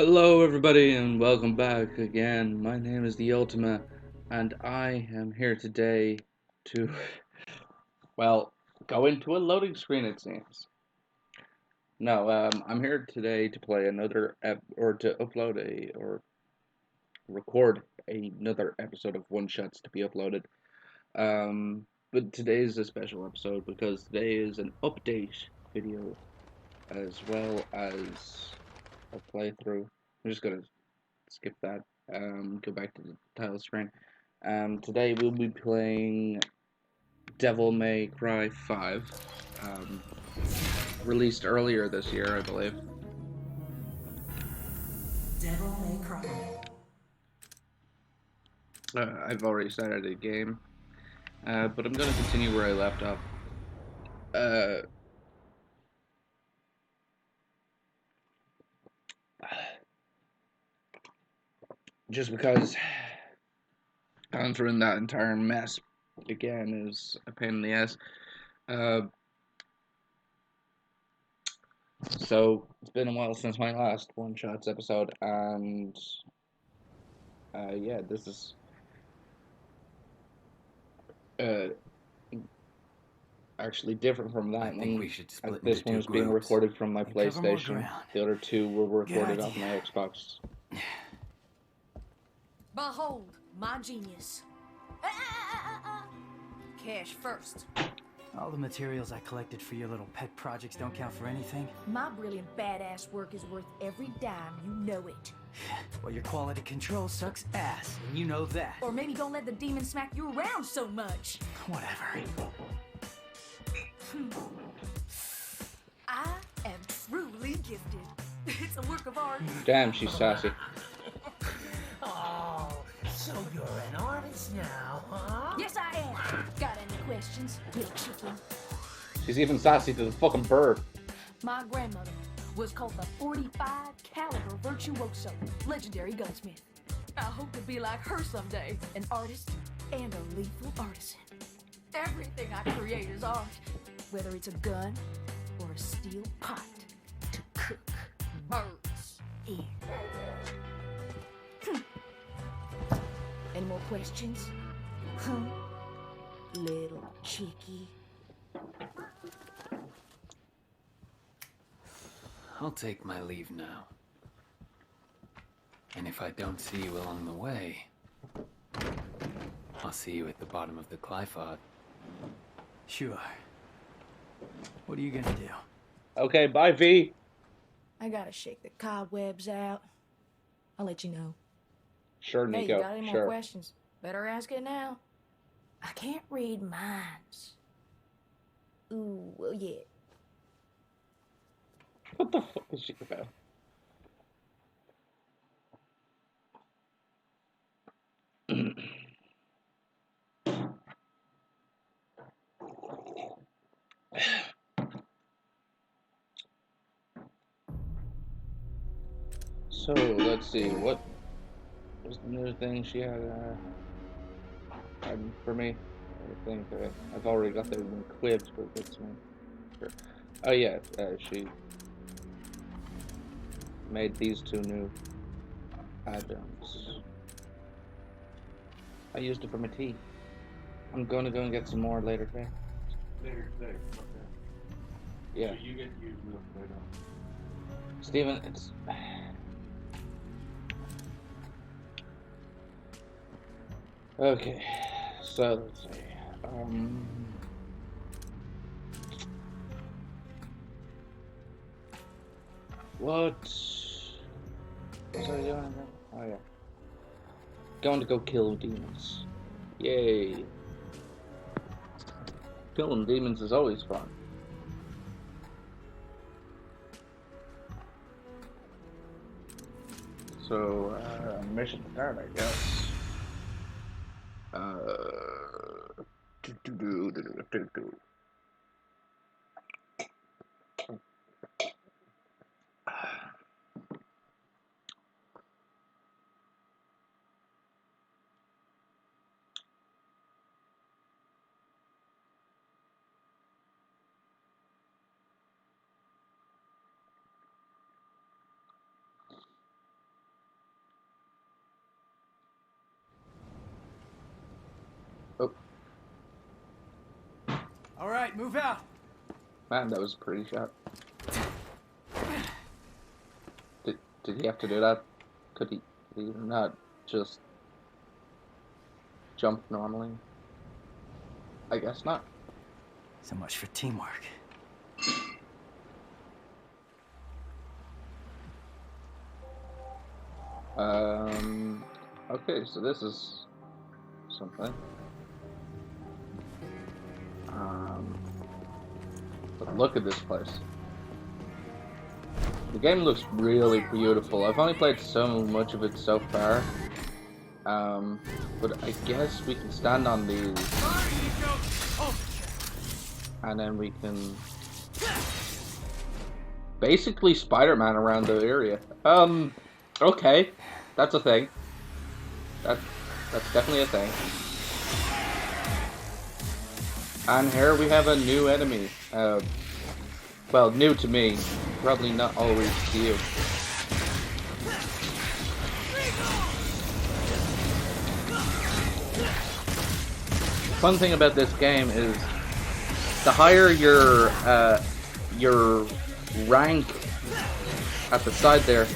Hello, everybody, and welcome back again. My name is the Ultima, and I am here today to, well, go into a loading screen. It seems. No, I'm here today to play another or to upload or record another episode of OneShots to be uploaded. But today is a special episode because today is an update video as well as a playthrough. I'm just gonna skip that. Go back to the title screen. Today we'll be playing Devil May Cry 5, um, released earlier this year, I believe. Devil May Cry. I've already started the game, but I'm going to continue where I left off. Uh, just because going through that entire mess again is a pain in the ass. Uh, so it's been a while since my last One Shots episode, and yeah, this is uh, actually different from that I think one, we should as split into this one two is being groups recorded from my and cover more PlayStation. ground. The other two were recorded Good off my idea. Xbox. Behold, my genius. Cash first. All the materials I collected for your little pet projects don't count for anything. My brilliant badass work is worth every dime, you know it. Well, your quality control sucks ass, and you know that. Or maybe don't let the demon smack you around so much. Whatever. I am truly gifted. It's a work of art. Damn, she's sassy. Oh, so you're an artist now, huh? Yes, I am. Got any questions, little chicken? She's even sassy to the fucking bird. My grandmother was called the 45 caliber virtuoso, legendary gunsmith. I hope to be like her someday, an artist and a lethal artisan. Everything I create is art, whether it's a gun or a steel pot to cook birds in. Any more questions? Huh? Little chickie. I'll take my leave now. And if I don't see you along the way, I'll see you at the bottom of the Clyphod. Sure. What are you gonna do? Okay, bye, V. I gotta shake the cobwebs out. I'll let you know. Sure, Hey, Nico. you got any more Sure. questions? Better ask it now. I can't read minds. Ooh, well, yeah. What the fuck is she about? So, let's see, what was the new thing she had for me? I think I've already got the quibs, but what's my... Sure. Oh yeah, she made these two new add-ons. I used it for my tea. I'm gonna go and get some more later today. Later today. Okay. Yeah. So you get to use milk right now. Steven, it's... Okay, so let's see. What was I doing again? Oh yeah. Going to go kill demons. Yay. Killing demons is always fun. So, mission start, I guess. Do. All right, move out. Man, that was a pretty shot. Did he have to do that? Could he not just jump normally? I guess not. So much for teamwork. Okay, so this is something. But look at this place. The game looks really beautiful. I've only played so much of it so far. But I guess we can stand on these. And then we can basically Spider-Man around the area. Okay. That's a thing. That's definitely a thing. And here we have a new enemy. Well, new to me. Probably not always to you. Fun thing about this game is the higher your rank at the side there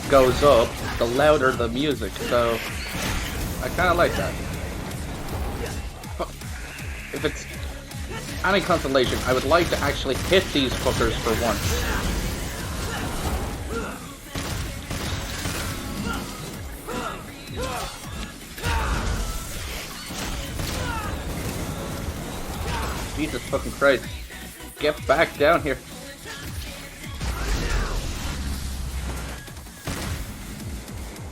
goes up, the louder the music. So I kind of like that. If it's any consolation, I would like to actually hit these fuckers for once. Jesus fucking Christ. Get back down here.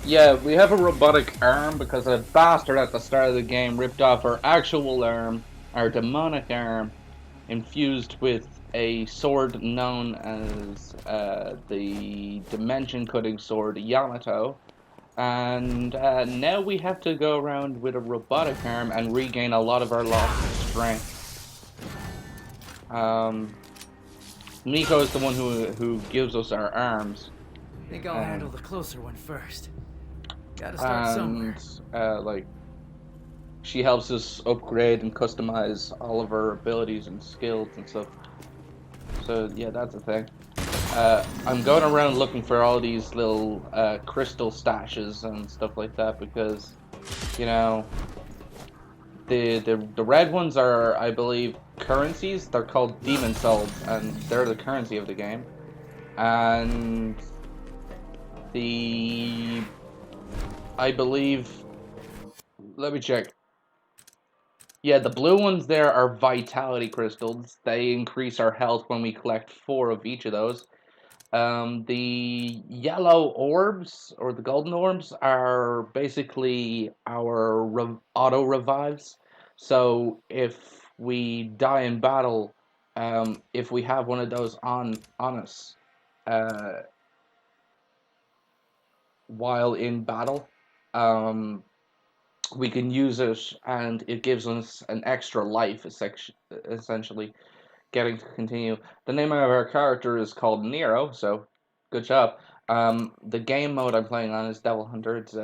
Yeah, we have a robotic arm because a bastard at the start of the game ripped off our actual arm, our demonic arm, infused with a sword known as the dimension-cutting sword Yamato. And now we have to go around with a robotic arm and regain a lot of our lost strength. Nico is the one who gives us our arms. I think I'll handle the closer one first. Gotta start somewhere. Like, she helps us upgrade and customize all of our abilities and skills and stuff. So yeah, that's a thing. I'm going around looking for all these little crystal stashes and stuff like that because, you know, the red ones are, I believe, currencies. They're called demon souls, and they're the currency of the game. And I believe, let me check. Yeah, the blue ones there are vitality crystals. They increase our health when we collect 4 of each of those. The yellow orbs, or the golden orbs, are basically our auto revives. So if we die in battle, if we have one of those on us, while in battle, we can use it, and it gives us an extra life, essentially, getting to continue. The name of our character is called Nero, so good job. The game mode I'm playing on is Devil Hunter. It's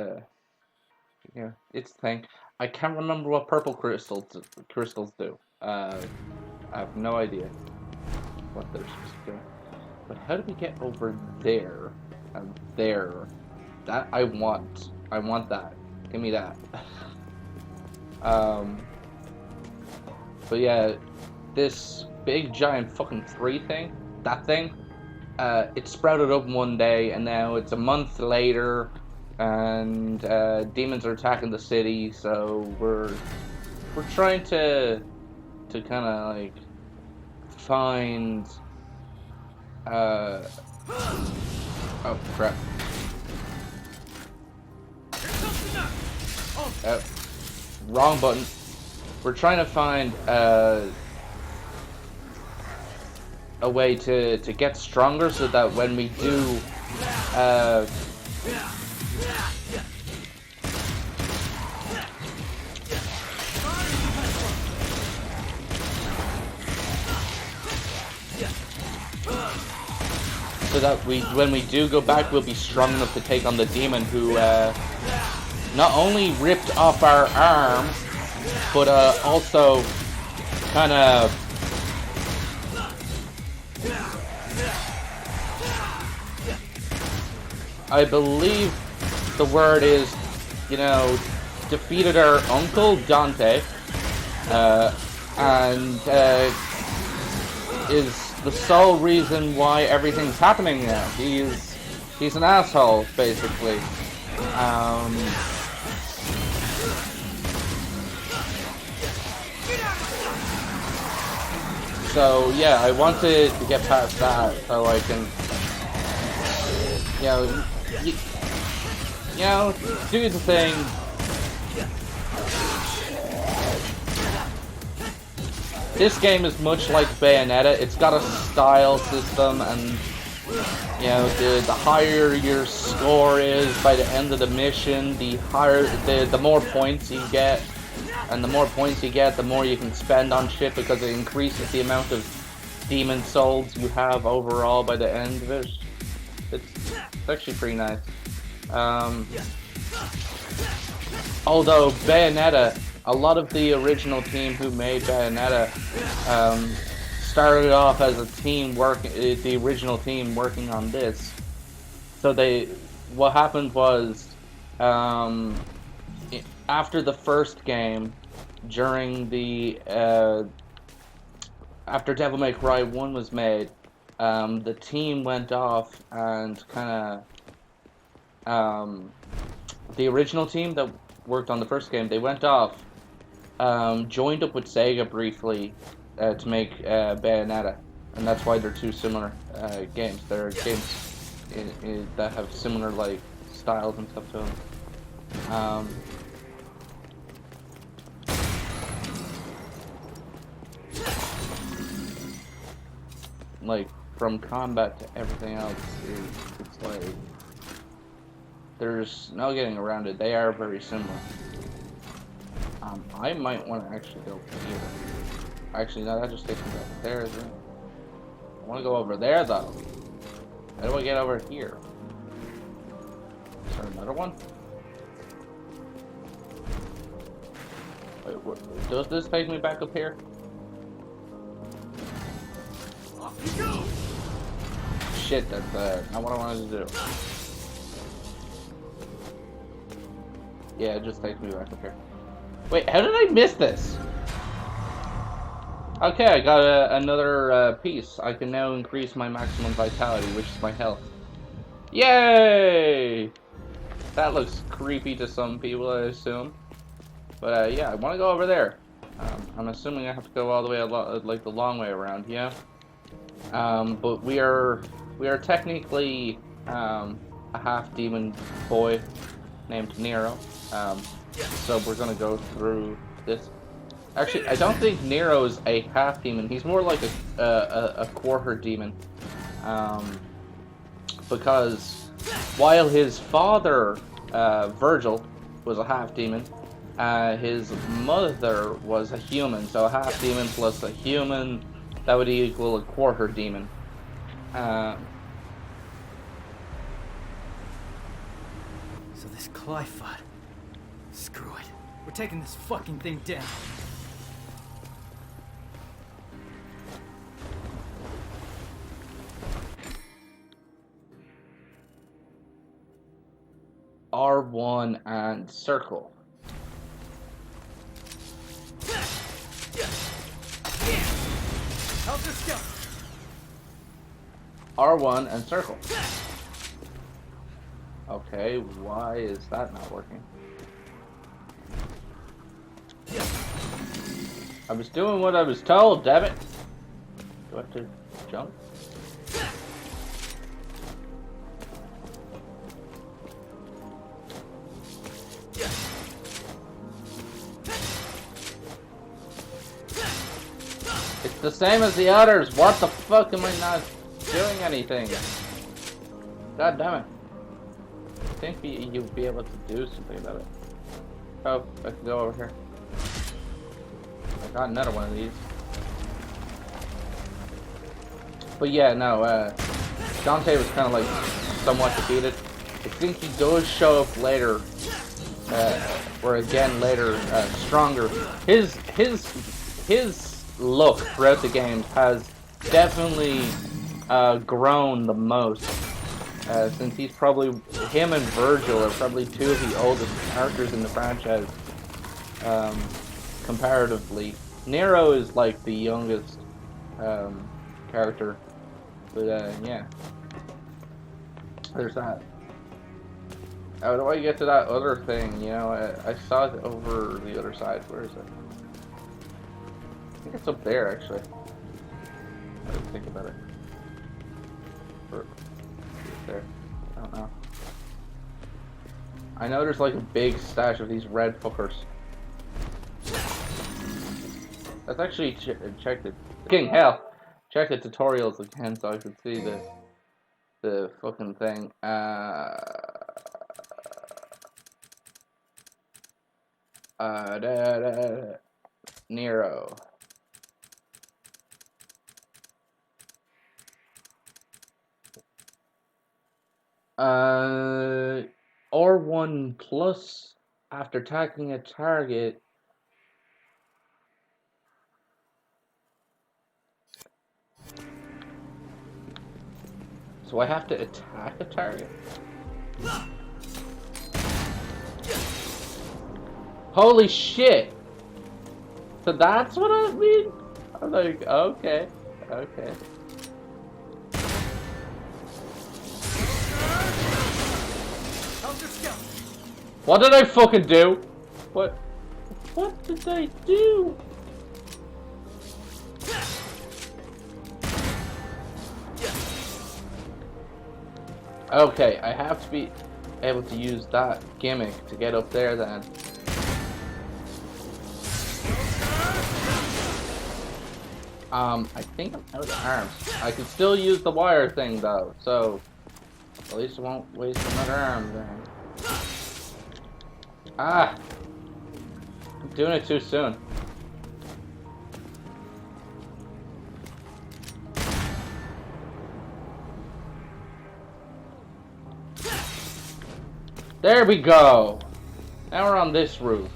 yeah, it's a thing. I can't remember what purple crystals do. I have no idea what they're supposed to do. But how do we get over there and there? That I want. I want that. Give me that. But yeah, this big giant fucking 3 thing, that thing, it sprouted up one day, and now it's a month later, and demons are attacking the city. So we're trying to kind of like find. Oh crap. Wrong button. We're trying to find a way to get stronger so that when we do so that when we do go back, we'll be strong enough to take on the demon who not only ripped off our arm, but also kind of I believe the word is, you know, defeated our uncle Dante, and is the sole reason why everything's happening now. He's an asshole, basically. So yeah, I wanted to get past that so I can, you know, do the thing. This game is much like Bayonetta. It's got a style system, and you know, the higher your score is by the end of the mission, the higher the more points you get, and the more points you get, the more you can spend on shit because it increases the amount of demon souls you have overall by the end of it. It's actually pretty nice. Although Bayonetta, a lot of the original team who made Bayonetta started off as a team the original team working on this. So what happened was, after the first game, during the after Devil May Cry 1 was made, the team went off and kind of the original team that worked on the first game, they went off, joined up with Sega briefly to make Bayonetta, and that's why they're two similar games. They're games that have similar like styles and stuff to them. Like from combat to everything else, it's like there's no getting around it. They are very similar. I might want to actually go here. Actually, no, that just takes me back there, isn't it? I want to go over there, though. How do I get over here? Is there another one? Wait, what, does this take me back up here? Off you go! Shit, that's not what I wanted to do. Yeah, it just takes me back up here. Wait, how did I miss this? Okay, I got another piece. I can now increase my maximum vitality, which is my health. Yay! That looks creepy to some people, I assume. But yeah, I want to go over there. I'm assuming I have to go all the way like the long way around, yeah. But we are technically a half demon boy named Nero. So we're gonna go through this. Actually, I don't think Nero is a half demon. He's more like a quarter demon. Because while his father, Virgil, was a half demon, his mother was a human. So a half demon plus a human, that would equal a quarter demon. So this Clifod. Screw it. We're taking this fucking thing down. R1 and circle. How's this go? R1 and circle. Okay, why is that not working? I was doing what I was told, damn it. Do I have to jump? It's the same as the others. What the fuck am I not doing anything? God damn it. I think you'd be able to do something about it. Oh, I can go over here. I got another one of these. But yeah, no, Dante was kind of like somewhat defeated. I think he does show up later, or again later, stronger. His look throughout the games has definitely grown the most. Since him and Virgil are probably two of the oldest characters in the franchise, comparatively. Nero is like the youngest character, but yeah, there's that. How do I get to that other thing? You know, I saw it over the other side. Where is it? I think it's up there, actually. I didn't think about it. Or, it's there. I don't know. I know there's like a big stash of these red fuckers. Let's actually check the fucking hell. Check the tutorials again so I could see the fucking thing. Nero. R1 plus after attacking a target. So I have to attack a target? Holy shit! So that's what I mean? I'm like, okay, okay. What did I fucking do? What did I do? Okay, I have to be able to use that gimmick to get up there then. I think I'm out of arms. I can still use the wire thing though, so at least I won't waste another arm then. Ah! I'm doing it too soon. There we go! Now we're on this roof.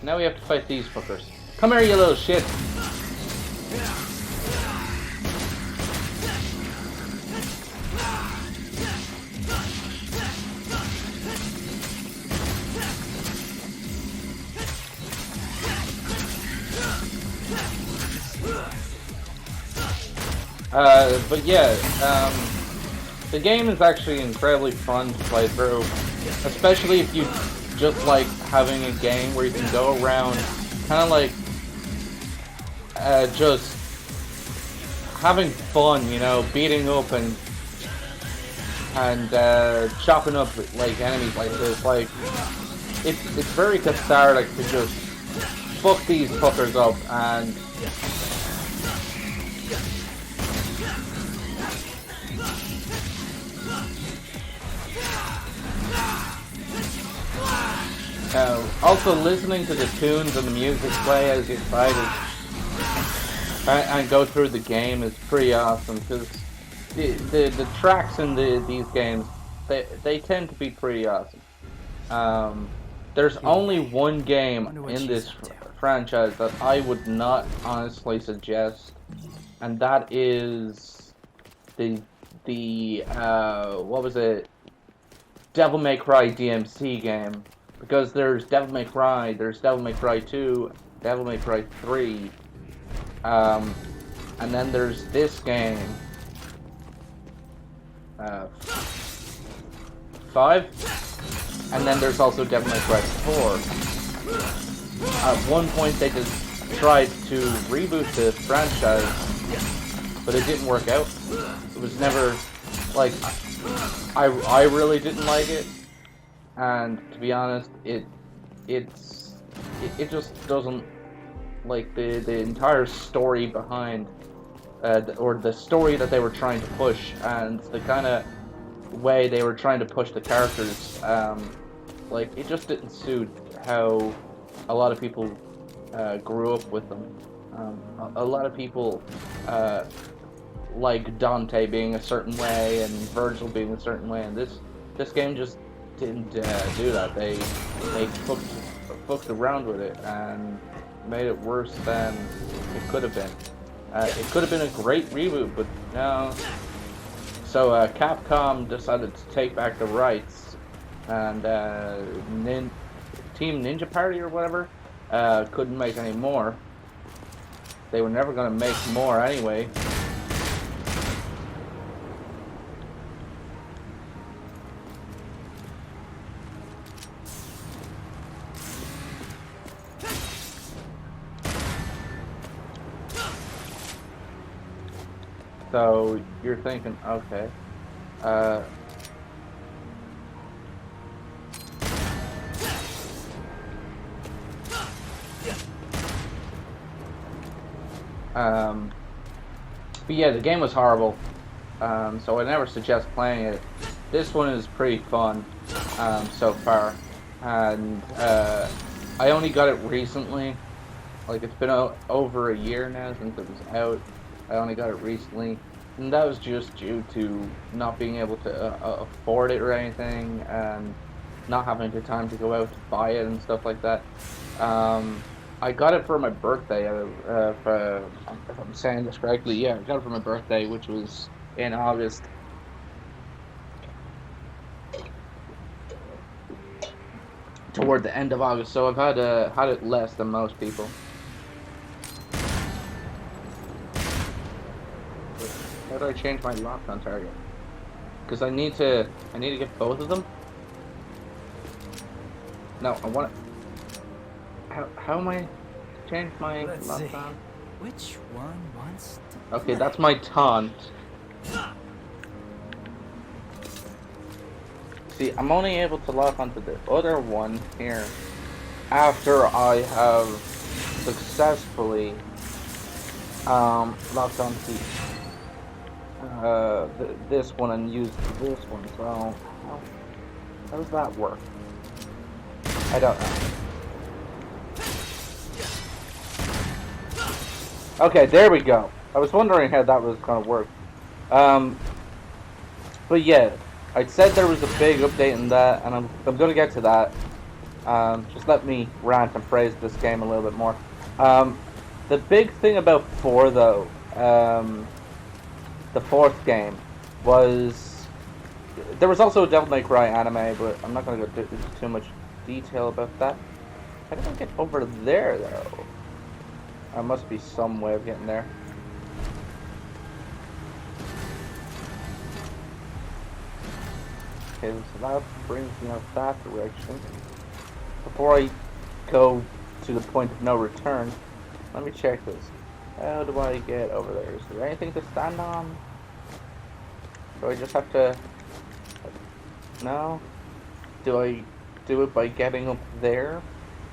Now we have to fight these fuckers. Come here, you little shit! But yeah, the game is actually incredibly fun to play through, especially if you just like having a game where you can go around, kind of like, just having fun, you know, beating up and chopping up like enemies like this. Like, it's very cathartic to just fuck these fuckers up and also listening to the tunes and the music play as you fight and go through the game is pretty awesome, because the tracks in these games, they tend to be pretty awesome. There's only one game in this franchise that I would not honestly suggest, and that is the what was it? Devil May Cry DMC game. Because there's Devil May Cry, there's Devil May Cry 2, Devil May Cry 3, and then there's this game, 5, and then there's also Devil May Cry 4. At one point they just tried to reboot the franchise, but it didn't work out. It was never, like, I really didn't like it. And to be honest, it just doesn't, like, the entire story behind, or the story that they were trying to push, and the kind of way they were trying to push the characters, like, it just didn't suit how a lot of people grew up with them. A lot of people like Dante being a certain way and Virgil being a certain way, and this game just didn't do that. They fucked around with it and made it worse than it could have been. It could have been a great reboot, but no. So Capcom decided to take back the rights, and Team Ninja Party or whatever couldn't make any more. They were never going to make more anyway. So you're thinking, okay, but yeah, the game was horrible, so I never suggest playing it. This one is pretty fun so far, and I only got it recently. Like, it's been over a year now since it was out. I only got it recently, and that was just due to not being able to afford it or anything, and not having the time to go out to buy it and stuff like that. I got it for my birthday, if I'm saying this correctly. Yeah, I got it for my birthday, which was in August. Toward the end of August, so I've had it less than most people. How do I change my lock on target? Because I need to get both of them. No, I want to. How am I to change my lock on? Which one wants to Okay, that's my taunt. See, I'm only able to lock onto the other one here after I have successfully locked onto this one and used this one. So how does that work? I don't know. Okay, there we go. I was wondering how that was gonna work. But yeah, I said there was a big update in that, and I'm gonna get to that. Just let me rant and praise this game a little bit more. The big thing about 4 though, the 4th game, was there was also a Devil May Cry anime, but I'm not gonna go into too much detail about that. How did I get over there though? There must be some way of getting there. Okay, so that brings me out that direction. Before I go to the point of no return, let me check this. How do I get over there? Is there anything to stand on? Do I just have to... No? Do I do it by getting up there?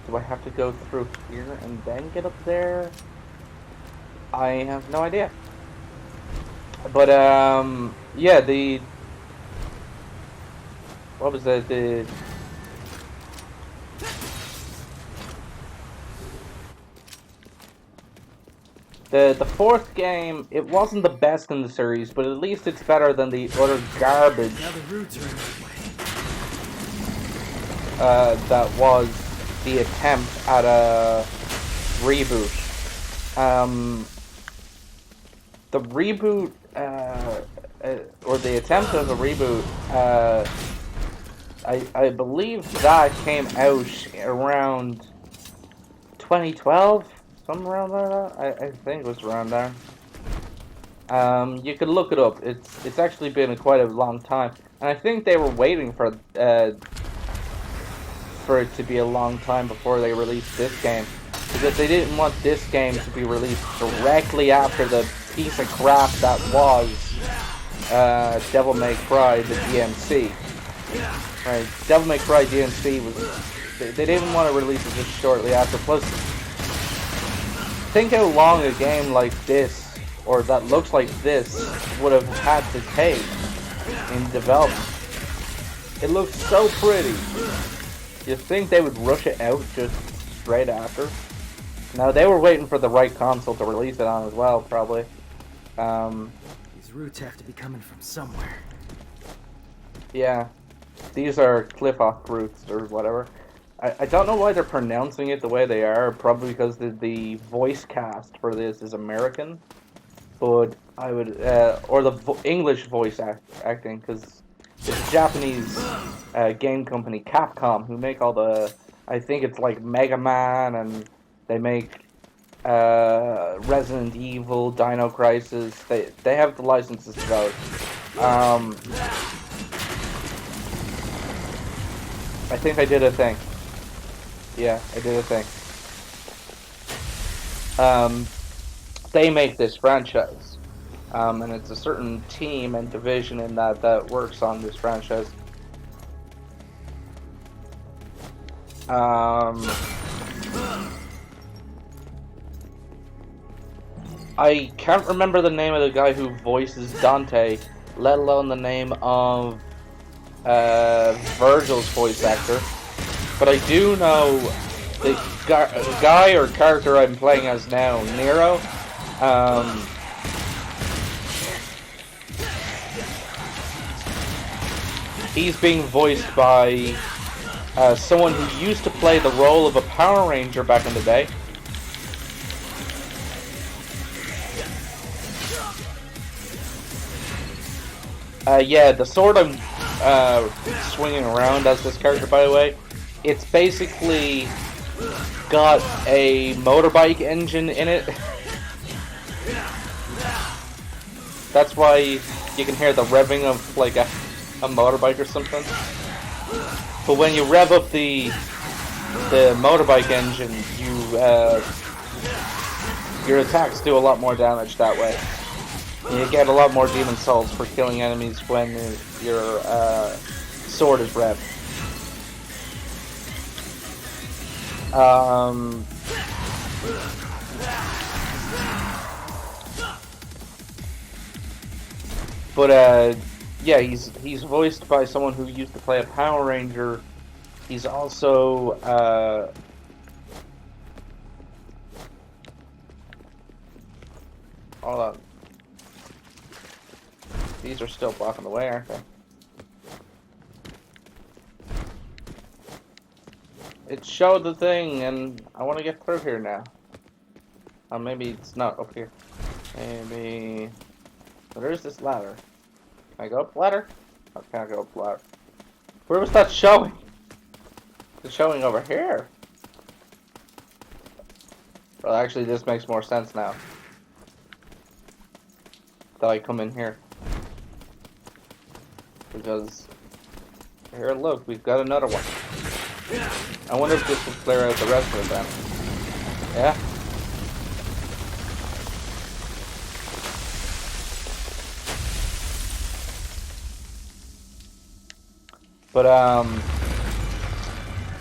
Do I have to go through here and then get up there? I have no idea. But, yeah, the... What was that? The 4th game, it wasn't the best in the series, but at least it's better than the utter garbage that was the attempt at a reboot. The reboot, or the attempt of a reboot, I believe that came out around 2012, somewhere around there. I think it was around there. You could look it up. It's actually been quite a long time, and I think they were waiting for it to be a long time before they released this game, because they didn't want this game to be released directly after the piece of crap that was Devil May Cry, the DMC. Right, Devil May Cry DMC was... They didn't want to release it just shortly after. Plus, think how long a game like this, or that looks like this, would have had to take in development. It looks so pretty. You'd think they would rush it out just straight after. No, they were waiting for the right console to release it on as well, probably. These roots have to be coming from somewhere. Yeah. These are Cliff Off roots or whatever. I don't know why they're pronouncing it the way they are. Probably because the voice cast for this is American. But I would, or the English voice acting, because it's a Japanese game company, Capcom, who make all the, I think it's like Mega Man, and they make Resident Evil, Dino Crisis. They have the licenses to those. I think I did a thing. Yeah, I did a thing. They make this franchise, and it's a certain team and division in that works on this franchise. I can't remember the name of the guy who voices Dante, let alone the name of Virgil's voice actor, but I do know the guy or character I'm playing as now, Nero. He's being voiced by someone who used to play the role of a Power Ranger back in the day. Yeah, the sword I'm swinging around as this character, by the way, it's basically got a motorbike engine in it. That's why you can hear the revving of like a motorbike or something. But when you rev up the motorbike engine, your attacks do a lot more damage that way. You get a lot more demon souls for killing enemies when your sword is revved. But yeah, he's voiced by someone who used to play a Power Ranger. He's also hold on. These are still blocking the way, aren't they? It showed the thing, and I want to get through here now. Maybe it's not up here. Maybe... Where's this ladder? Can I go up the ladder? I can't go up the ladder. Where was that showing? It's showing over here. Well, actually, this makes more sense now. That I come in here. Because... Here, look, we've got another one. I wonder if this will clear out the rest of them. Yeah? But,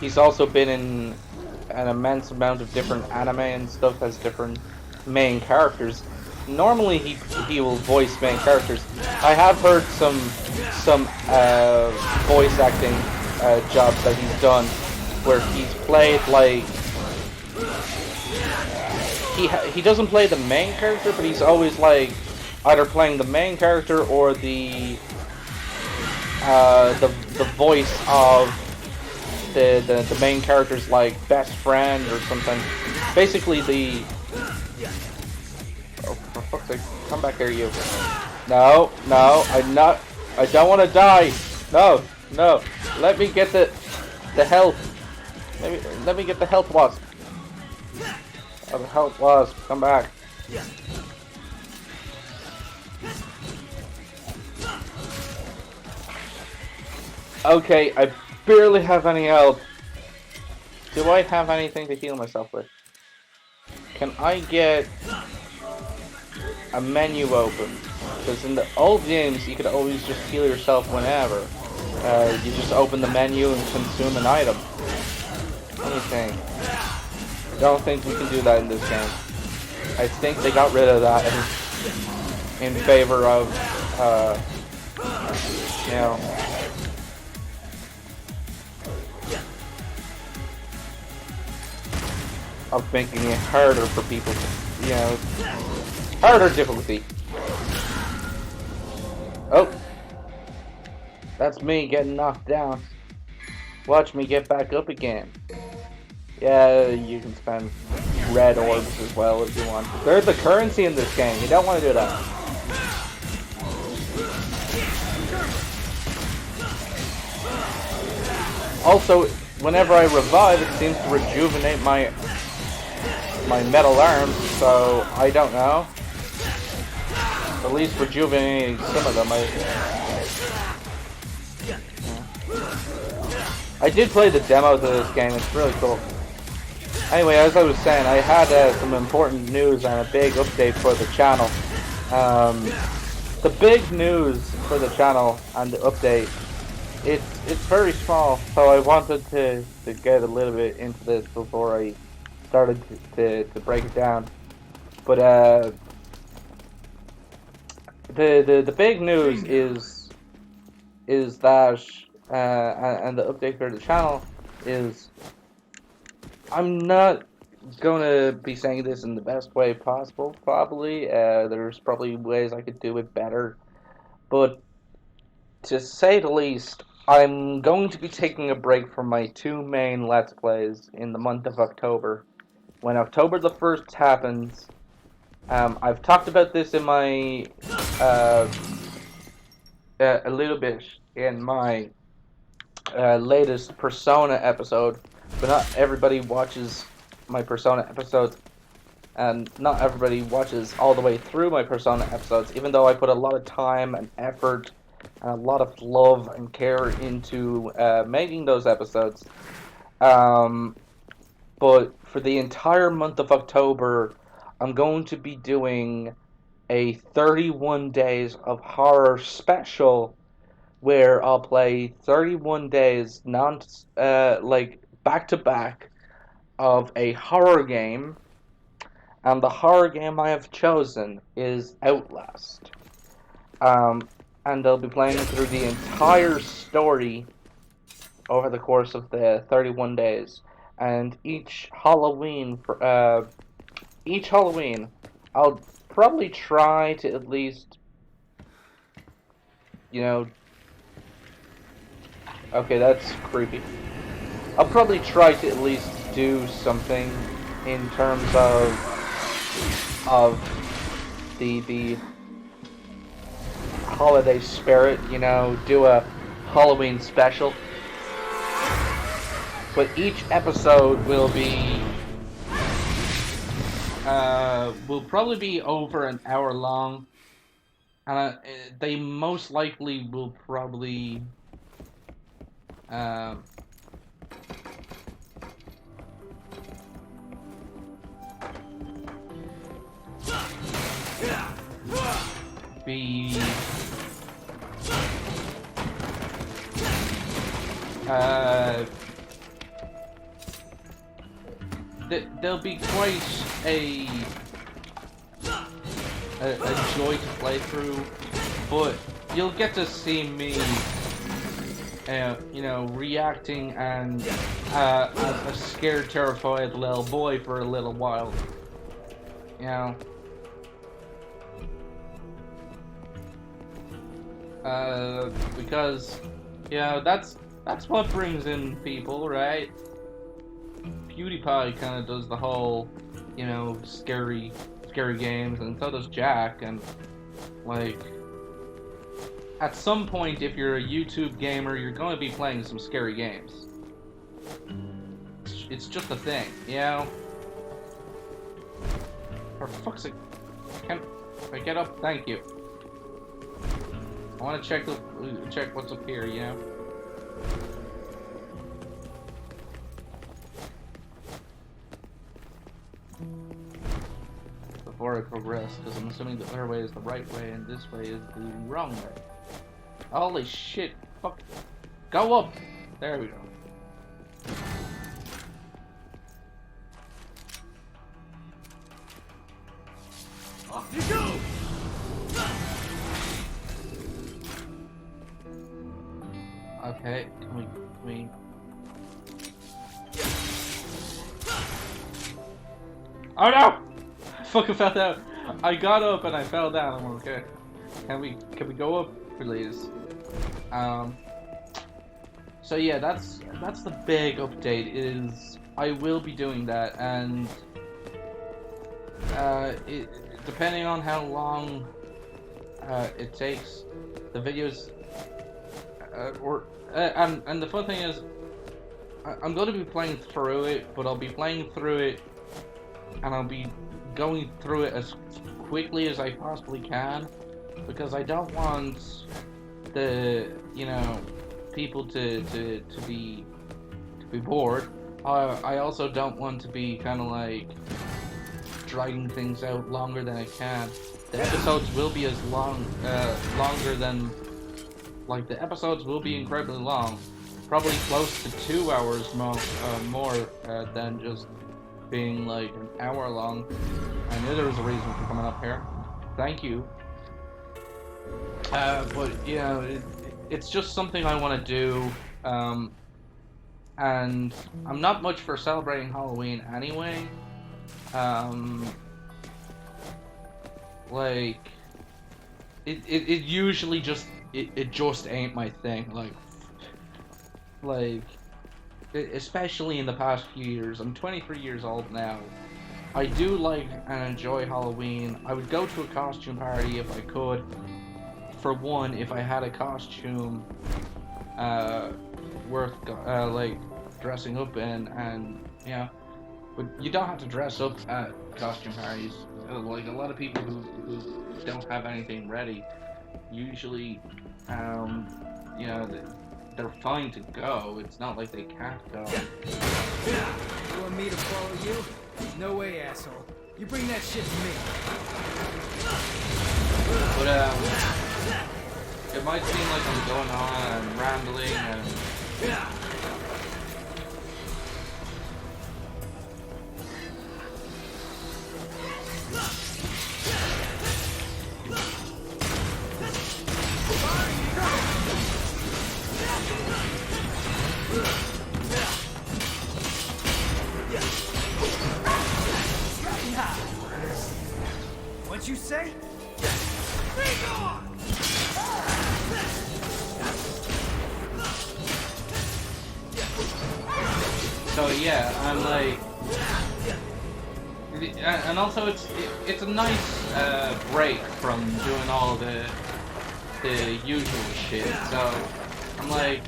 he's also been in an immense amount of different anime and stuff as different main characters. Normally he will voice main characters. I have heard some voice acting jobs that he's done where he's played like he doesn't play the main character, but he's always like either playing the main character or the voice of the main character's like best friend or something. Basically the oh, for fuck's sake, come back here, you. No, I don't want to die. No, let me get the health. Let me get the health wasp. Oh, the health wasp, come back. Okay, I barely have any health. Do I have anything to heal myself with? Can I get a menu open? Because in the old games, you could always just heal yourself whenever. You just open the menu and consume an item. Anything. I don't think we can do that in this game. I think they got rid of that in favor of, you know, of making it harder for people to, you know, harder difficulty. Oh, that's me getting knocked down. Watch me get back up again. Yeah, you can spend red orbs as well if you want. They're the currency in this game. You don't want to do that. Also, whenever I revive, it seems to rejuvenate my metal arms, so I don't know. At least rejuvenating some of them. I did play the demo to this game. It's really cool. Anyway, as I was saying, I had some important news and a big update for the channel. The big news for the channel and the update, it's very small, so I wanted to get a little bit into this before I started to break it down. But the big news is that and the update for the channel is, I'm not gonna be saying this in the best way possible, probably. There's probably ways I could do it better. But to say the least, I'm going to be taking a break from my two main Let's Plays in the month of October. When October the 1st happens, I've talked about this in my, a little bit in my latest Persona episode, but not everybody watches my Persona episodes, and not everybody watches all the way through my Persona episodes, even though I put a lot of time and effort and a lot of love and care into making those episodes. But for the entire month of October, I'm going to be doing a 31 days of horror special where I'll play 31 days like back to back of a horror game, and the horror game I have chosen is Outlast. Um, and I'll be playing through the entire story over the course of the 31 days. And each Halloween, I'll probably try to at least, you know, okay, that's creepy. I'll probably try to at least do something in terms of the holiday spirit, do a Halloween special. But each episode will probably be over an hour long, and they most likely will probably be they'll be quite a joy to play through, but you'll get to see me reacting and as a scared, terrified little boy for a little while, because that's what brings in people, right? PewDiePie kind of does the whole, scary games, and so does Jack, and like, at some point, if you're a YouTube gamer, you're going to be playing some scary games. It's just a thing, For fuck's sake, can't I get up? Thank you. I want to check what's up here, Before I progress, because I'm assuming the other way is the right way and this way is the wrong way. Holy shit, fuck. Go up! There we go. Off you go! Okay, can we... Oh no! I fucking fell down. I got up and I fell down. I'm okay. Can we go up, please? So yeah, that's the big update. Is I will be doing that, and depending on how long it takes, the videos, and the fun thing is, I'm going to be playing through it, but I'll be playing through it, and I'll be going through it as quickly as I possibly can, because I don't want the, you know, people to be bored. I also don't want to be kind of like dragging things out longer than I can. The episodes will be as longer than, like, the episodes will be incredibly long, probably close to 2 hours more than just being like an hour long. I knew there was a reason for coming up here. Thank you. But yeah, it's just something I want to do. And I'm not much for celebrating Halloween anyway. Like, it usually just, it just ain't my thing. Like, especially in the past few years. I'm 23 years old now. I do like and enjoy Halloween. I would go to a costume party if I could. For one, if I had a costume worth like dressing up in, and you know, but you don't have to dress up at costume parties. Like, a lot of people who don't have anything ready, usually, you know, they're fine to go. It's not like they can't go. You want me to follow you? No way, asshole. You bring that shit to me. But it might seem like I'm going on and rambling and. What you say? So yeah, I'm like, and also it's a nice break from doing all the usual shit. So I'm like,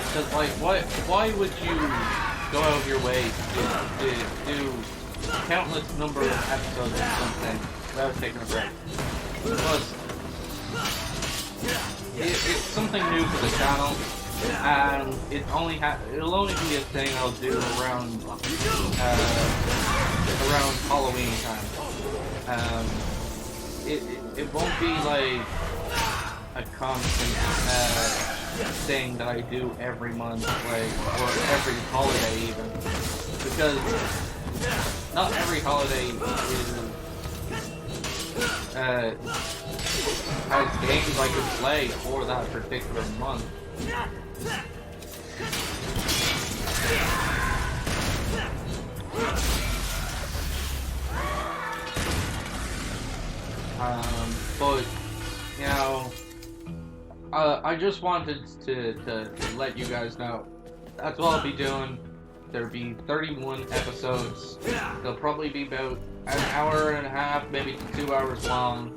because like, why would you go out of your way to do countless number of episodes of something without taking a break? Plus, it's something new for the channel, and it'll only be a thing I'll do around Halloween time. It won't be like a constant thing that I do every month, like, or every holiday even, because not every holiday has games I could play for that particular month. But you know, I just wanted to let you guys know that's what I'll be doing. There'll be 31 episodes. They'll probably be about an hour and a half, maybe 2 hours long.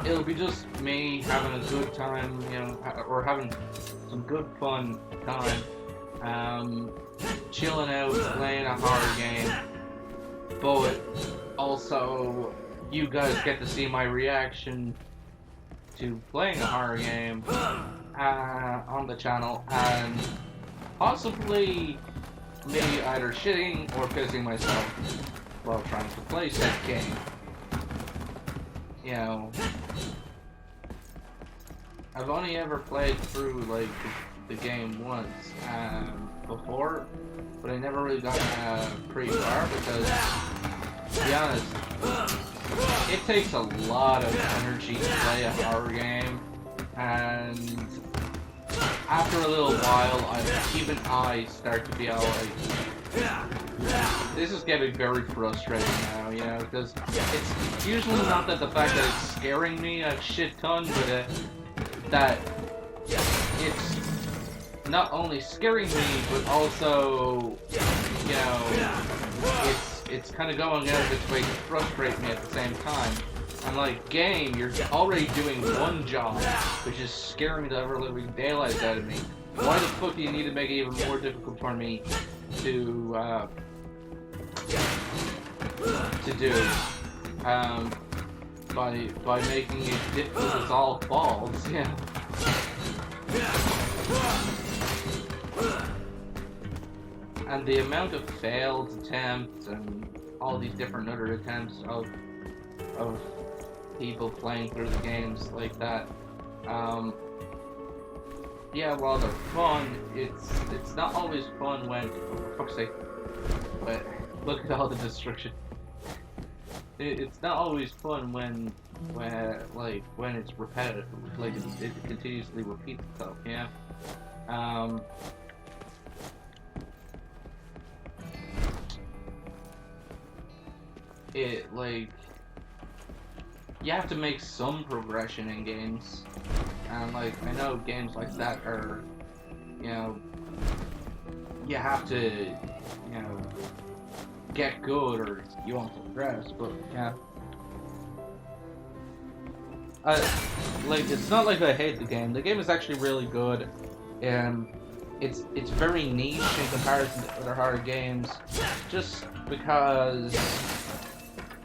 It'll be just me having a good time, you know, or having some good fun time. Chilling out, playing a horror game. But also, you guys get to see my reaction to playing a horror game on the channel, and possibly me either shitting or pissing myself while trying to play said game. You know, I've only ever played through like the game once before, but I never really got pretty far because, to be honest, it takes a lot of energy to play a horror game, and after a little while, even I start to be all like, This is getting very frustrating now, you know, because it's usually not that the fact that it's scaring me a shit ton, but that it's not only scaring me, but also, you know, it's kind of going out of its way to frustrate me at the same time. I'm like, game, you're already doing one job, which is scaring the ever-living daylights out of me. Why the fuck do you need to make it even more difficult for me to do? By making it difficult as all falls, yeah. And the amount of failed attempts and all these different other attempts of people playing through the games like that, yeah, while they're fun, it's not always fun when, for fuck's sake, but look at all the destruction. It's not always fun when it's repetitive, like it continuously repeats itself, yeah. It, like, you have to make some progression in games, and like, I know games like that are, you know, you have to, you know, get good or you won't progress, but yeah. Like, it's not like I hate the game. The game is actually really good. It's very niche in comparison to other horror games, just because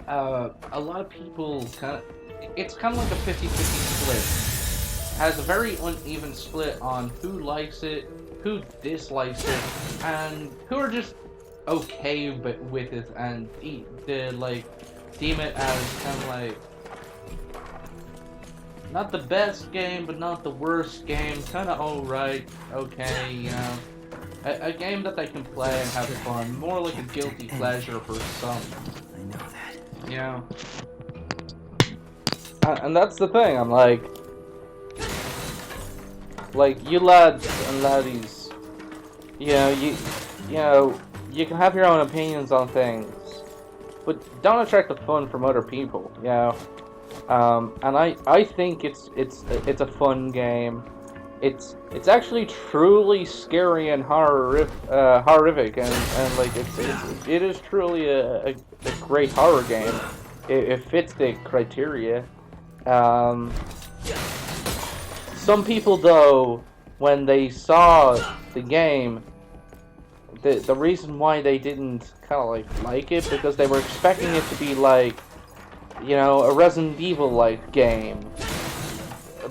a lot of people it's kind of like a 50-50 split. It has a very uneven split on who likes it, who dislikes it, and who are just okay with it and deem it as kind of like not the best game, but not the worst game. Kind of alright, okay, you know, a game that they can play and have fun, more like a guilty pleasure for some. I know that. You know, and that's the thing. I'm like you lads and laddies, you know, you can have your own opinions on things, but don't attract the fun from other people, you know. And I think it's a fun game. It's actually truly scary and horrific, and like it is truly a great horror game. It fits the criteria. Some people, though, when they saw the game, the reason why they didn't kind of like it, because they were expecting it to be like, you know, a Resident Evil like game,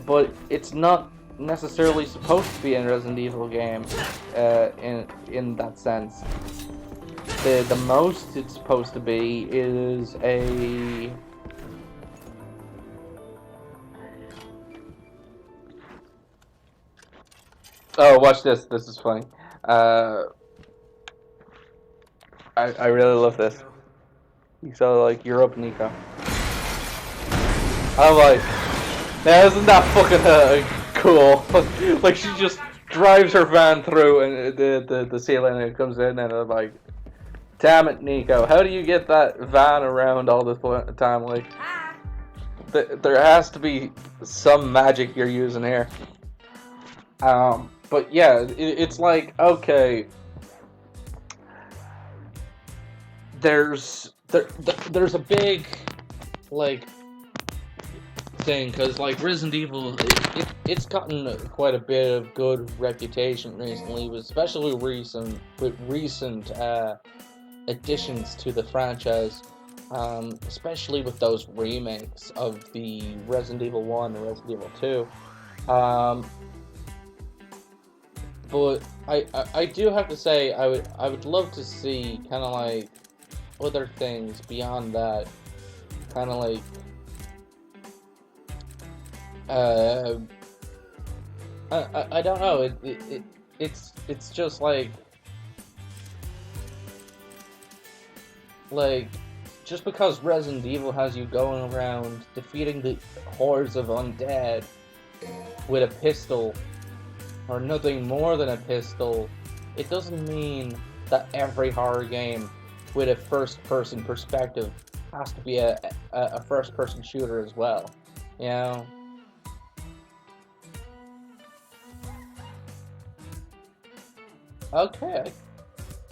but it's not necessarily supposed to be a Resident Evil game in that sense. The most it's supposed to be is a oh, watch this. This is funny. I really love this. You saw like Europe, Nico. I'm like, man, isn't that fucking cool? Like, she just drives her van through and the ceiling and it comes in, and I'm like, damn it, Nico, how do you get that van around all this time? Like, there has to be some magic you're using here. But yeah, it's like, okay, there's a big, like, thing, because like Resident Evil, it's gotten quite a bit of good reputation recently, especially with recent additions to the franchise, especially with those remakes of the Resident Evil 1 and Resident Evil 2. But I do have to say, I would love to see kind of like other things beyond that, kind of like I don't know, it's just like just because Resident Evil has you going around defeating the hordes of undead with a pistol or nothing more than a pistol, it doesn't mean that every horror game with a first-person perspective has to be a first-person shooter as well. You know? Okay, I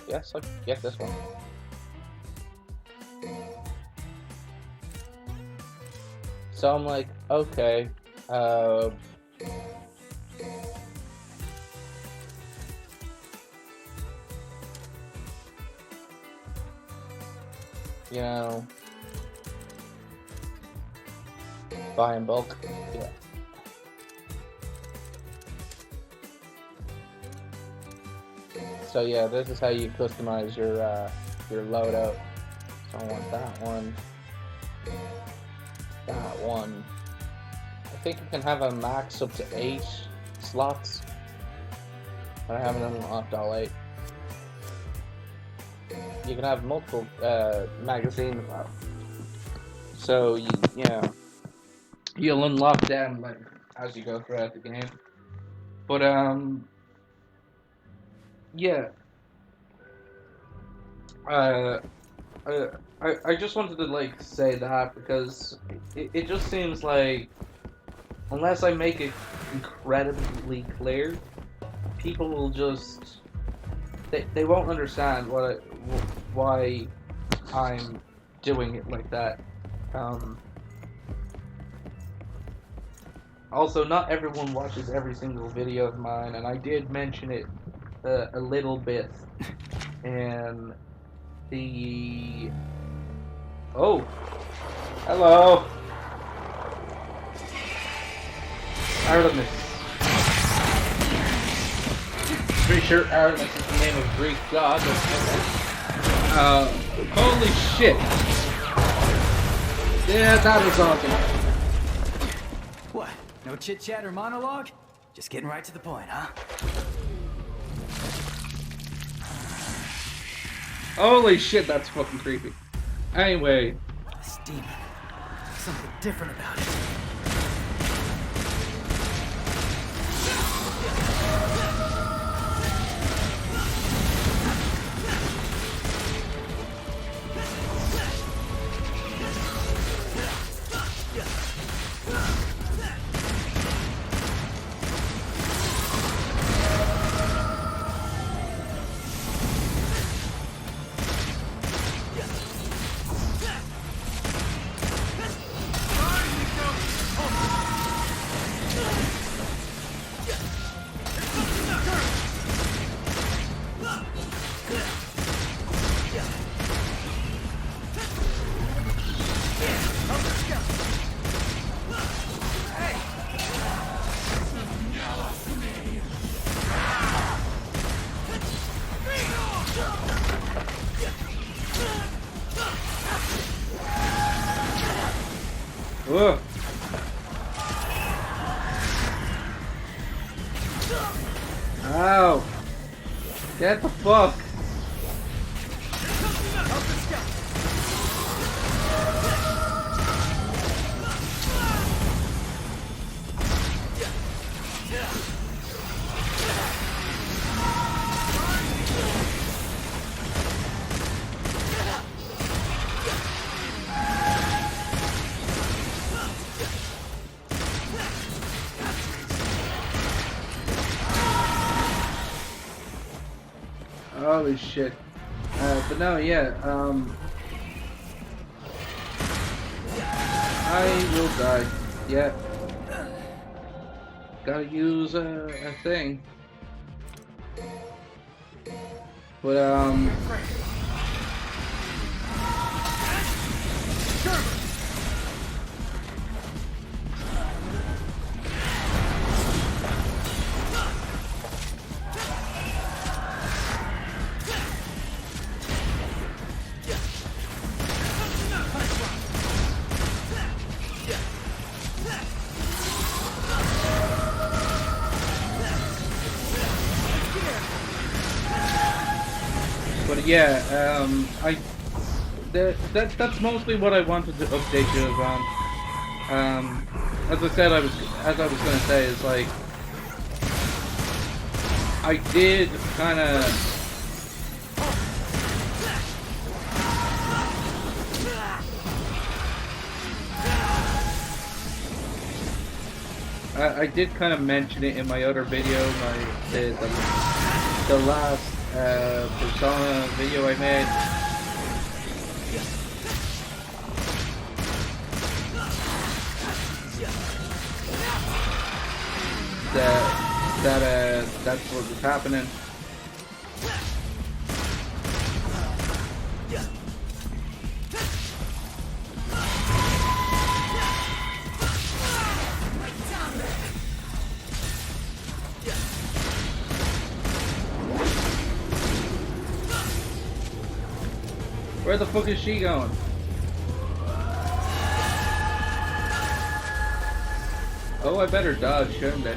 guess I'll get this one. So I'm like, okay, you know, buy in bulk, yeah. So yeah, this is how you customize your loadout. So I want that one. That one. I think you can have a max up to 8 slots. But I haven't unlocked all 8. You can have multiple magazines. So you know, you'll unlock them like as you go throughout the game. But yeah. I just wanted to like say that because it just seems like unless I make it incredibly clear, people will just they won't understand why I'm doing it like that. Also, not everyone watches every single video of mine, and I did mention it a little bit in the... Oh! Hello! Artemis. Pretty sure Artemis is the name of Greek god. Holy shit! Yeah, that was awesome. What? No chit-chat or monologue? Just getting right to the point, huh? Holy shit, that's fucking creepy. Anyway. This demon. Something different about it. Ugh. Ow. Get the fuck. Holy shit. But no, yeah, I will die. Yeah. Gotta use a thing. But, But yeah, that's mostly what I wanted to update you on. As I was gonna say, is like I did kind of I did kind of mention it in my other video, the last Persona video I made. That's what was happening. Where the fuck is she going? Oh, I better dodge, shouldn't I?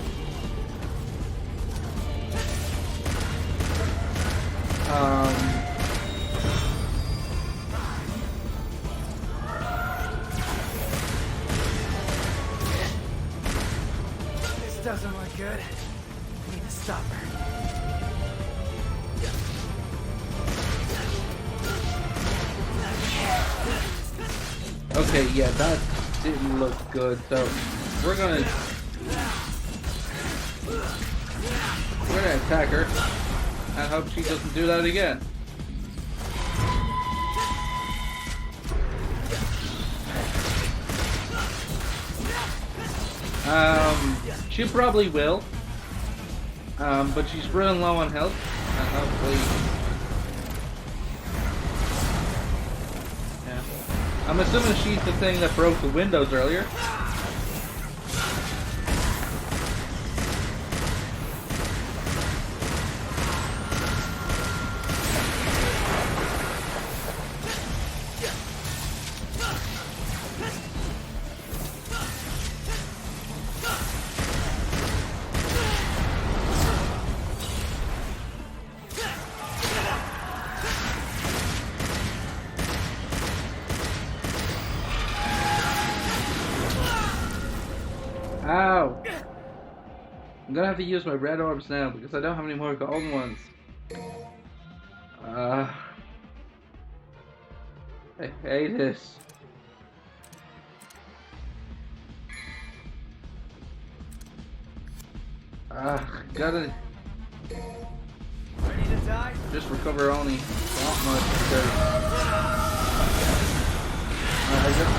This doesn't look good. I need to stop her. Okay, yeah, that didn't look good, so we're gonna attack her and hope she doesn't do that again. She probably will, but she's running low on health, and hopefully, yeah. I'm assuming she's the thing that broke the windows earlier. Ow! I'm gonna have to use my red orbs now because I don't have any more golden ones. I hate this. Gotta Ready to die? just recover only that much because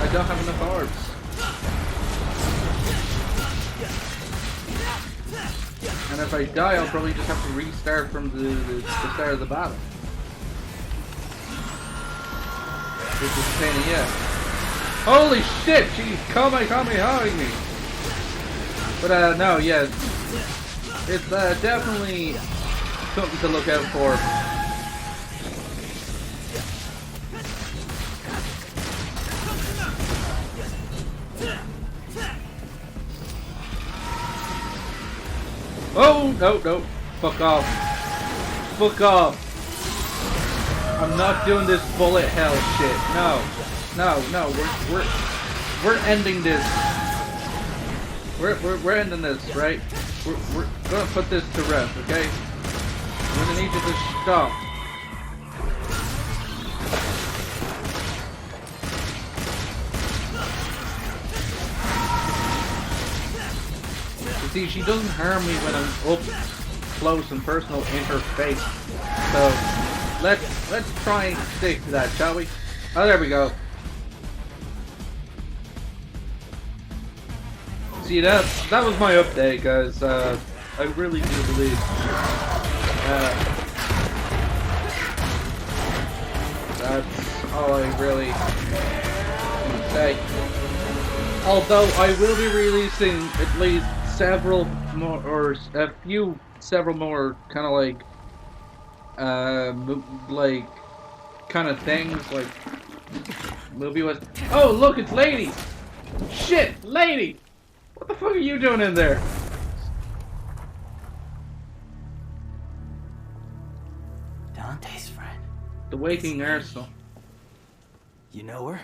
I don't have enough orbs. And if I die, I'll probably just have to restart from the start of the battle. Which is a pain in the ass. Holy shit! She's coming me! But no, yeah. It's definitely something to look out for. Oh, no. Fuck off. Fuck off. I'm not doing this bullet hell shit. No. We're ending this. We're ending this, right? We're gonna put this to rest, okay? I'm gonna need you to stop. You see, she doesn't harm me when I'm up close and personal in her face. So let's try and stick to that, shall we? Oh, there we go. See, that was my update, guys. I really do believe that's all I really can say. Although I will be releasing at least several more, or several more kind of like kind of things, like movie was. Oh, look, it's Lady! Shit, Lady! What the fuck are you doing in there? Dante's friend. The Waking Arsenal. You know her?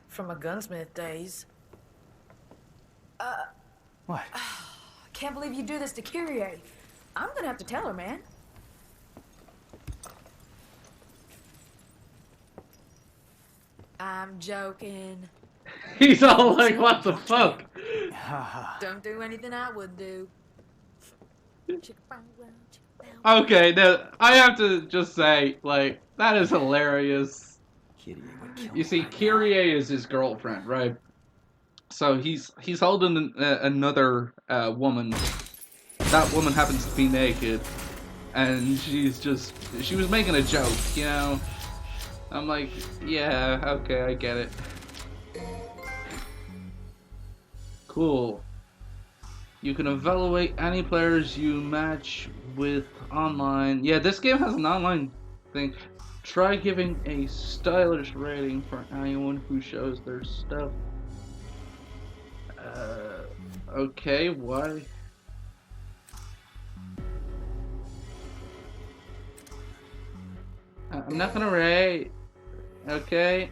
From my gunsmith days. What? Can't believe you do this to Kyrie. I'm gonna have to tell her, man. I'm joking. He's all like, what the fuck? Haha. Don't do anything I would do. Okay, now I have to just say, like, that is hilarious. Kyrie would kill You me see, right Kyrie is his girlfriend, right? So he's holding another woman. That woman happens to be naked, and she was making a joke, you know. I'm like, yeah, okay, I get it. Cool. You can evaluate any players you match with online. Yeah, this game has an online thing. Try giving a stylish rating for anyone who shows their stuff. Okay, why? I'm not gonna rate. Okay,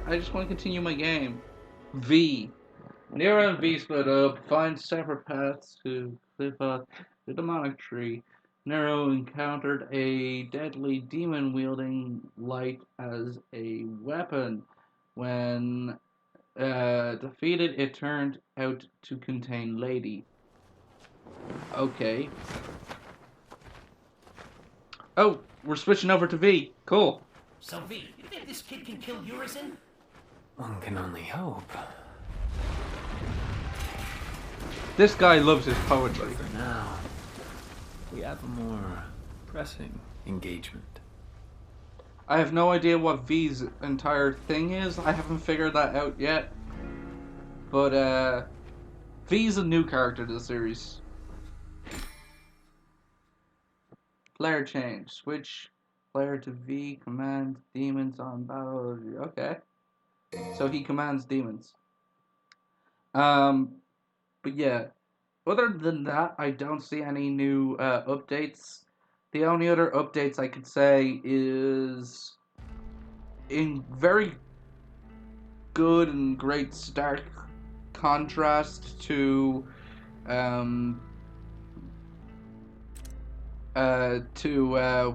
I just want to continue my game. V. Nero and V split up, find separate paths to clip up the demonic tree. Nero encountered a deadly demon wielding light as a weapon. When defeated, it turned out to contain Lady. Okay. Oh, we're switching over to V. Cool. So V, you think this kid can kill Urizen? One can only hope. This guy loves his poetry. For now, we have a more pressing engagement. I have no idea what V's entire thing is. I haven't figured that out yet. But V's a new character to the series. Player change. Switch player to V. Command demons on battle. Okay. So he commands demons. But yeah. Other than that, I don't see any new updates. The only other updates I could say is in very good and great stark contrast to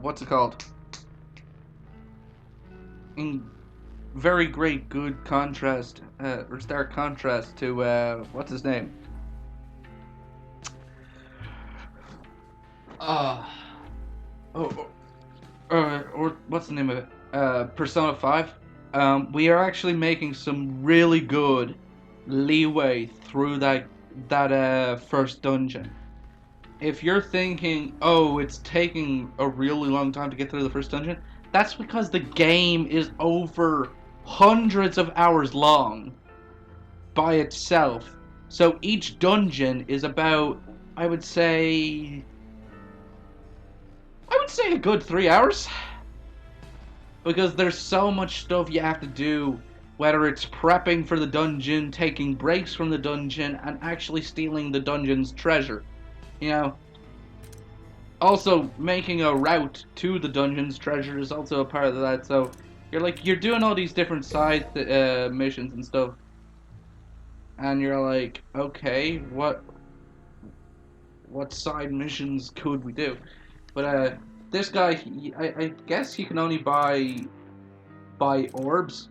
what's it called? In very great good contrast or stark contrast to what's his name? Uh, or what's the name of it? Persona 5. We are actually making some really good leeway through that first dungeon. If you're thinking, oh, it's taking a really long time to get through the first dungeon, that's because the game is over hundreds of hours long by itself. So each dungeon is about, I would say a good 3 hours. Because there's so much stuff you have to do, whether it's prepping for the dungeon, taking breaks from the dungeon, and actually stealing the dungeon's treasure. You know, also making a route to the dungeon's treasure is also a part of that. So you're doing all these different side missions and stuff, and you're like, okay, what side missions could we do? But this guy, I guess he can only buy orbs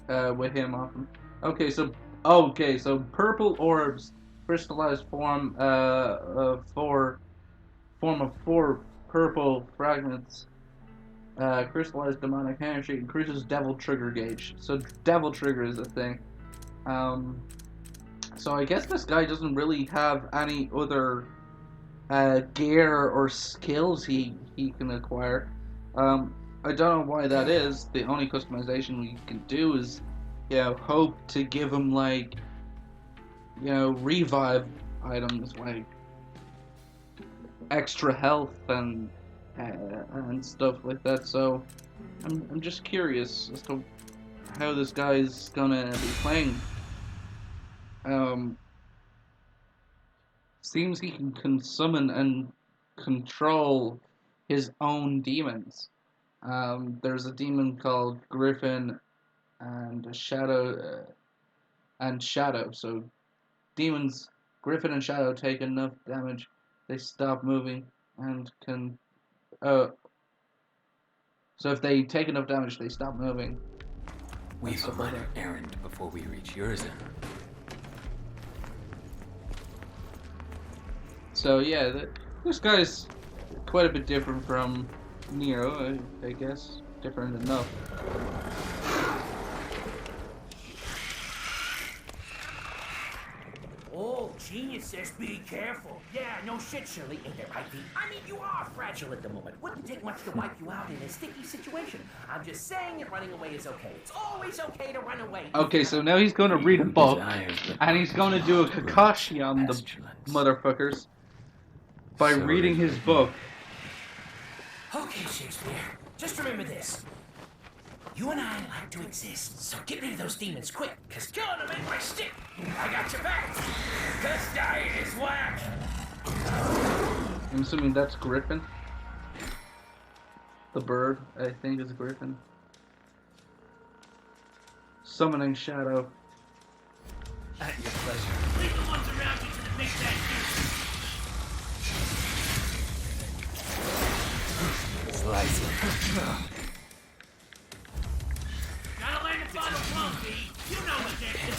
with him often. So purple orbs, crystallized form of four purple fragments. Crystallized demonic energy increases devil trigger gauge. So devil trigger is a thing. So I guess this guy doesn't really have any other gear or skills he can acquire. I don't know why that is. The only customization we can do is, hope to give him like, revive items like extra health and stuff like that. So I'm just curious as to how this guy's gonna be playing. Seems he can summon and control his own demons. There's a demon called Griffin and Shadow. So demons, Griffin and Shadow take enough damage, they stop moving and can. So if they take enough damage, they stop moving. We have a minor errand before we reach Urizen. So yeah, this guy's quite a bit different from Nero, I guess. Different enough. Oh, genius says be careful. Yeah, no shit, Shirley. Ain't that right, Pete? I mean, you are fragile at the moment. Wouldn't take much to wipe you out in a sticky situation. I'm just saying that running away is okay. It's always okay to run away. Okay, so now he's going to read a book, and he's going to do a Kakashi on the motherfuckers by reading his book. Okay, Shakespeare. Just remember this. You and I like to exist, so get rid of those demons quick, cause killing them ain't my stick. I got your back. This diet is whack. I'm assuming that's Griffin. The bird, I think, is Griffin. Summoning Shadow. At your pleasure. Leave the ones around you to the big bad Slice it. Gotta learn to follow Plumpy. You know what that is.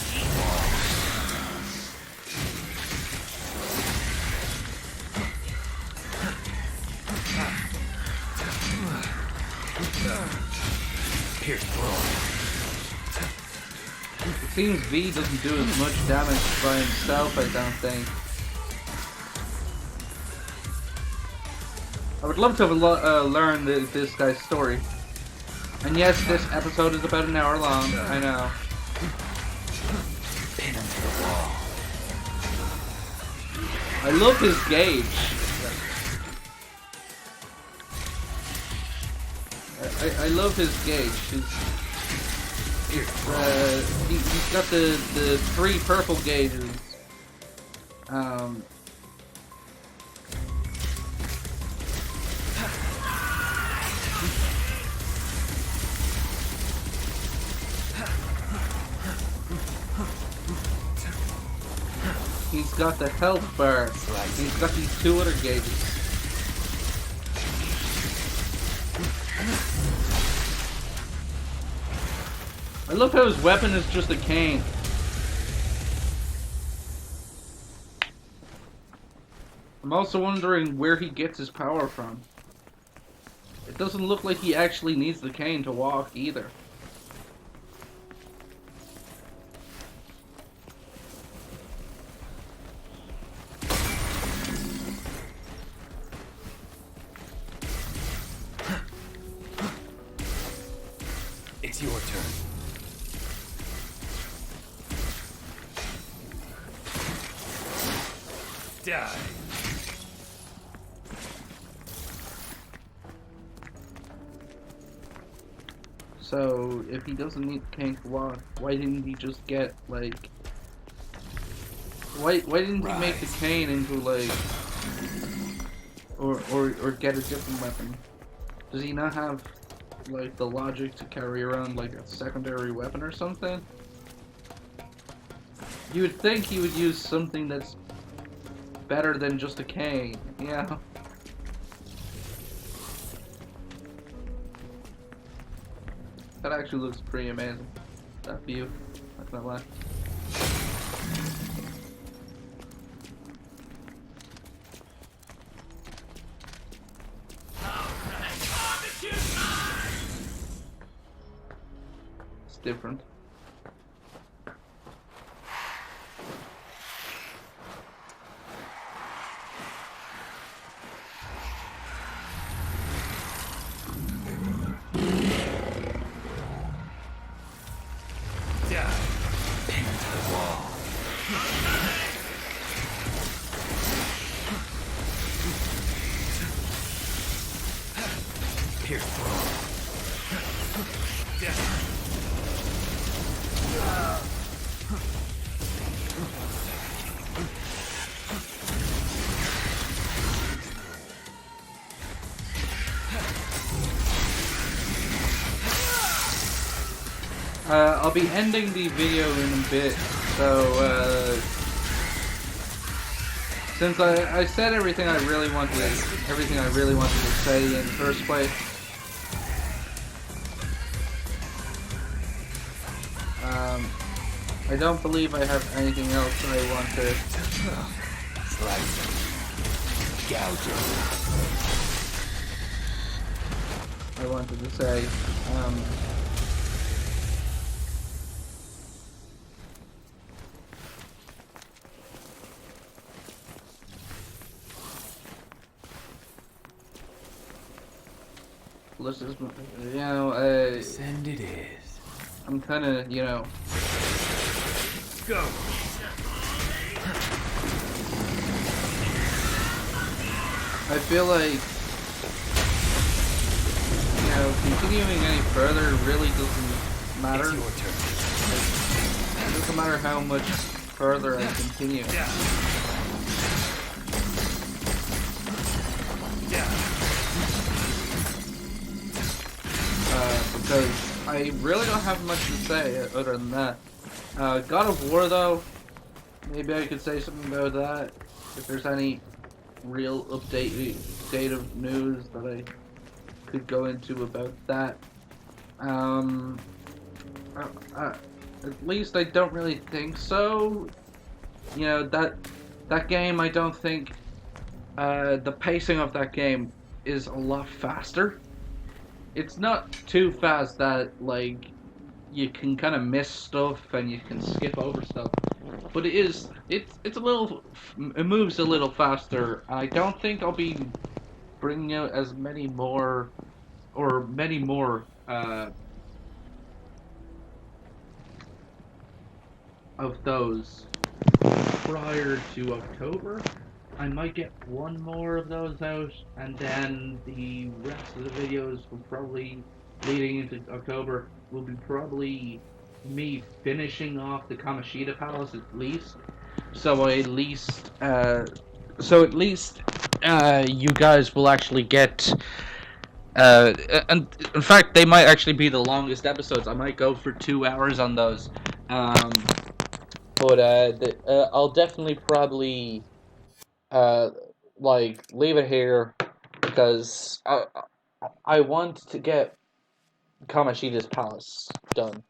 Pierce through. It seems V doesn't do as much damage by himself, I don't think. I would love to have learned this guy's story. And yes, this episode is about an hour long, I know. Pin him to the wall. I love his gauge. I love his gauge. He's got the 3 purple gauges. He's got the health bar. He's got these 2 other gauges. I love how his weapon is just a cane. I'm also wondering where he gets his power from. It doesn't look like he actually needs the cane to walk either. It's your turn. Die. So, if he doesn't need the cane to walk, why didn't he just get, like... Why didn't he make the cane into, like... Or get a different weapon? Does he not have, like, the logic to carry around, like, a secondary weapon or something? You would think he would use something that's better than just a cane, yeah. That actually looks pretty amazing. That view, not gonna lie. It's different. I'll be ending the video in a bit, so since I said everything I really wanted to say in the first place, I don't believe I have anything else I want to. Gouges. I wanted to say, this is, Send it is. I'm kind of, Go. I feel like, continuing any further really doesn't matter. It's your turn. It doesn't matter how much further I continue. Because I really don't have much to say other than that. God of War, though, maybe I could say something about that. If there's any real update of news that I could go into about that. At least I don't really think so. That game, I don't think the pacing of that game is a lot faster. It's not too fast that like you can kind of miss stuff and you can skip over stuff, but it's a little, it moves a little faster. I don't think I'll be bringing out as many more of those prior to October. I might get one more of those out, and then the rest of the videos will probably, leading into October, will be probably me finishing off the Kamishita Palace at least. So at least, you guys will actually get. And in fact, they might actually be the longest episodes. I might go for 2 hours on those. Um, but I'll definitely probably uh, leave it here because I want to get Kamashita's Palace done.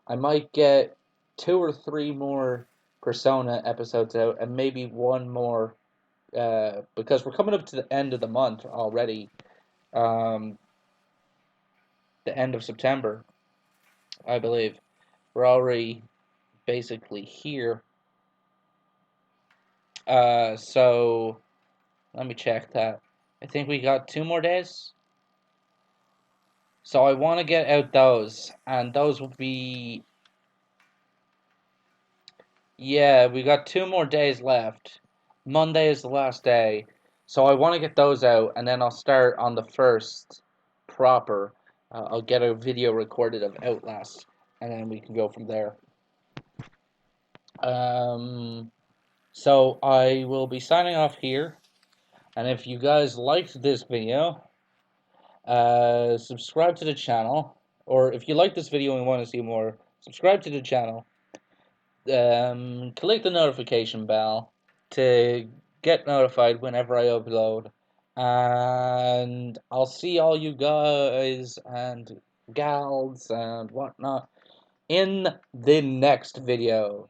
I might get 2 or 3 more Persona episodes out, and maybe one more because we're coming up to the end of the month already. Um, the end of September, I believe. We're already basically here. So let me check that. I think we got 2 more days. So I want to get out those, and those will be, yeah, we got 2 more days left. Monday is the last day, so I want to get those out, and then I'll start on the first proper. I'll get a video recorded of Outlast, and then we can go from there. So I will be signing off here, and if you guys liked this video, subscribe to the channel, or if you like this video and want to see more, subscribe to the channel. Click the notification bell to get notified whenever I upload, and I'll see all you guys and gals and whatnot in the next video.